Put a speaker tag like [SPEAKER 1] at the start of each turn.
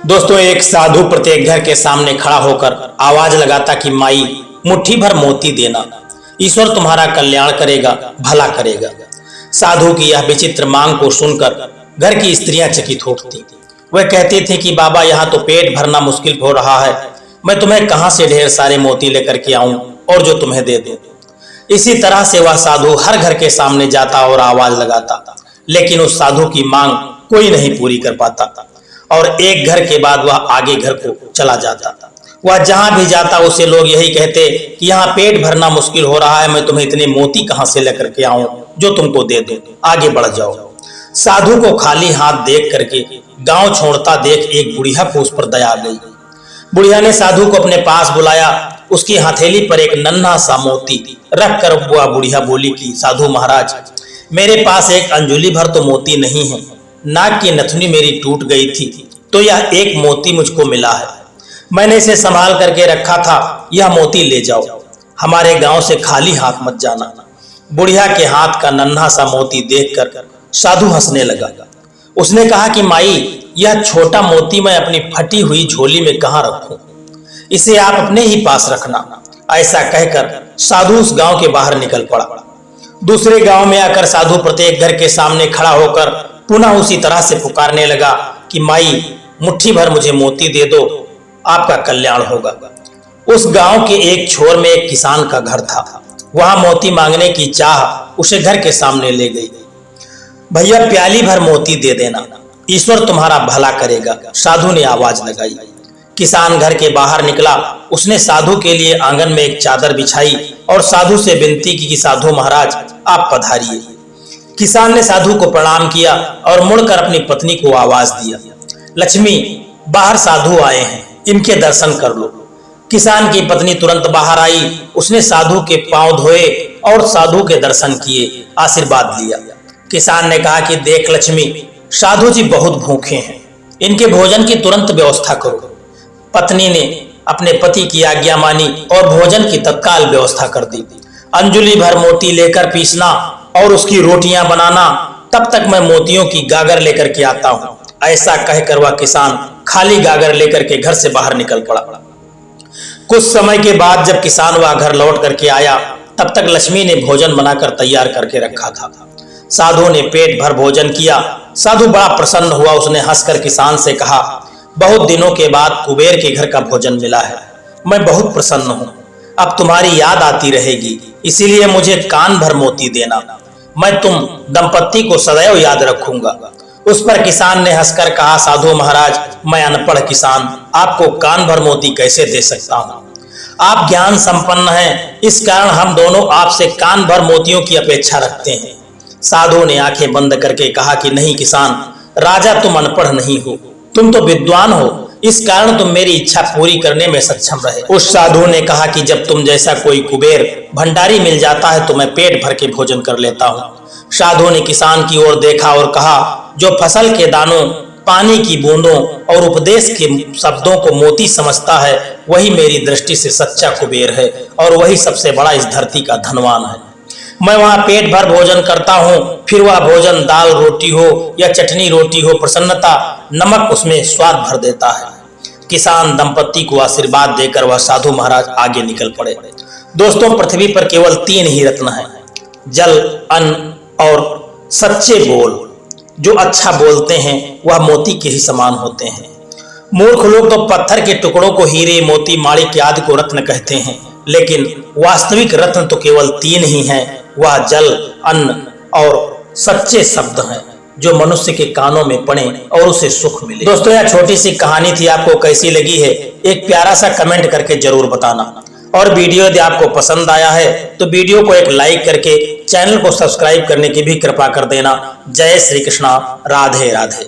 [SPEAKER 1] दोस्तों, एक साधु प्रत्येक घर के सामने खड़ा होकर आवाज लगाता कि माई मुट्ठी भर मोती देना, ईश्वर तुम्हारा कल्याण करेगा, भला करेगा। साधु की यह विचित्र मांग को सुनकर घर की स्त्रियां चकित हो उठती। वह कहती थी कि बाबा, यहाँ तो पेट भरना मुश्किल हो रहा है, मैं तुम्हें कहां से ढेर सारे मोती लेकर के आऊं और जो तुम्हें दे दूं। इसी तरह से वह साधु हर घर के सामने जाता और आवाज लगाता, लेकिन उस साधु की मांग कोई नहीं पूरी कर पाता और एक घर के बाद वह आगे घर को चला जाता। वह जहां भी जाता उसे लोग यही कहते कि यहाँ पेट भरना मुश्किल हो रहा है, मैं तुम्हें इतने मोती कहां से लेकर के आऊं जो तुमको दे दूं, आगे बढ़ जाओ। साधु को खाली हाथ देख करके गांव छोड़ता देख एक बुढ़िया को उस पर दया आ गई। बुढ़िया ने साधु को अपने पास बुलाया, उसकी हथेली पर एक नन्हा सा मोती रख कर वह बुढ़िया बोली कि साधु महाराज, मेरे पास एक अंजुली भर तो मोती नहीं है, नाक की नथुनी मेरी टूट गई थी तो यह एक मोती मुझको मिला है, मैंने इसे संभाल करके रखा था, यह मोती ले जाओ, हमारे गांव से खाली हाथ मत जाना। बुढ़िया के हाथ का नन्हा सा मोती देखकर साधु हंसने लगा। उसने कहा कि माई, यह छोटा मोती मैं अपनी फटी हुई झोली में कहां रखूं, इसे आप अपने ही पास रखना। ऐसा कहकर साधु उस गांव के बाहर निकल पड़ा। दूसरे गांव में आकर साधु प्रत्येक घर के सामने खड़ा होकर पुनः उसी तरह से पुकारने लगा कि माई, मुट्ठी भर मुझे मोती दे दो, आपका कल्याण होगा। उस गांव के एक छोर में एक किसान का घर था। वहां मोती मांगने की चाह उसे घर के सामने ले गई। भैया, प्याली भर मोती दे देना, ईश्वर तुम्हारा भला करेगा, साधु ने आवाज लगाई। किसान घर के बाहर निकला। उसने साधु के लिए आंगन में एक चादर बिछाई और साधु से विनती की कि साधु महाराज, आप पधारिए। किसान ने साधु को प्रणाम किया और मुड़कर अपनी पत्नी को आवाज दिया, लक्ष्मी, बाहर साधु आए हैं, इनके दर्शन कर लो। किसान की पत्नी तुरंत बाहर आई। उसने साधु के पांव धोए और साधु के दर्शन किए, आशीर्वाद लिया। किसान ने कहा कि देख लक्ष्मी, साधु जी बहुत भूखे हैं, इनके भोजन की तुरंत व्यवस्था करो। पत्नी ने अपने पति की आज्ञा मानी और भोजन की तत्काल व्यवस्था कर दी। अंजुली भर मोती लेकर पीसना और उसकी रोटियां बनाना, तब तक मैं मोतियों की गागर लेकर के आता हूं। ऐसा कहकर वह किसान खाली गागर लेकर के घर से बाहर निकल पड़ा। कुछ समय के बाद जब किसान वह घर लौट करके आया, तब तक लक्ष्मी ने भोजन बनाकर तैयार करके रखा था। साधु ने पेट भर भोजन किया। साधु बड़ा प्रसन्न हुआ। उसने हंसकर किसान से कहा, बहुत दिनों के बाद कुबेर के घर का भोजन मिला है, मैं बहुत प्रसन्न हूं। अब तुम्हारी याद आती रहेगी, इसीलिए मुझे कान भर मोती देना, मैं तुम दंपत्ति को सदैव याद रखूंगा। उस पर किसान ने हंसकर कहा, साधु महाराज, मैं अनपढ़ किसान आपको कान भर मोती कैसे दे सकता हूं, आप ज्ञान संपन्न हैं, इस कारण हम दोनों आपसे कान भर मोतियों की अपेक्षा रखते हैं। साधु ने आंखें बंद करके कहा कि नहीं किसान, राजा तुम अनपढ़ नहीं हो, तुम तो विद्वान हो, इस कारण तुम मेरी इच्छा पूरी करने में सक्षम रहे। उस साधु ने कहा कि जब तुम जैसा कोई कुबेर भंडारी मिल जाता है तो मैं पेट भर के भोजन कर लेता हूँ। साधु ने किसान की ओर देखा और कहा, जो फसल के दानों, पानी की बूंदों और उपदेश के शब्दों को मोती समझता है, वही मेरी दृष्टि से सच्चा कुबेर है और वही सबसे बड़ा इस धरती का धनवान है। मैं वहां पेट भर भोजन करता हूं, फिर वह भोजन दाल रोटी हो या चटनी रोटी हो, प्रसन्नता नमक उसमें स्वाद भर देता है। किसान दंपत्ति को आशीर्वाद देकर वह साधु महाराज आगे निकल पड़े। दोस्तों, पृथ्वी पर केवल 3 ही रत्न हैं, जल, अन्न और सच्चे बोल। जो अच्छा बोलते हैं वह मोती के ही समान होते हैं। मूर्ख लोग तो पत्थर के टुकड़ों को हीरे, मोती, माणिक्य आदि को रत्न कहते हैं, लेकिन वास्तविक रत्न तो केवल 3 ही हैं, वह जल, अन्न और सच्चे शब्द हैं, जो मनुष्य के कानों में पड़े और उसे सुख मिले। दोस्तों, यह छोटी सी कहानी थी, आपको कैसी लगी है एक प्यारा सा कमेंट करके जरूर बताना। और वीडियो यदि आपको पसंद आया है तो वीडियो को एक लाइक करके चैनल को सब्सक्राइब करने की भी कृपा कर देना। जय श्री कृष्णा, राधे राधे।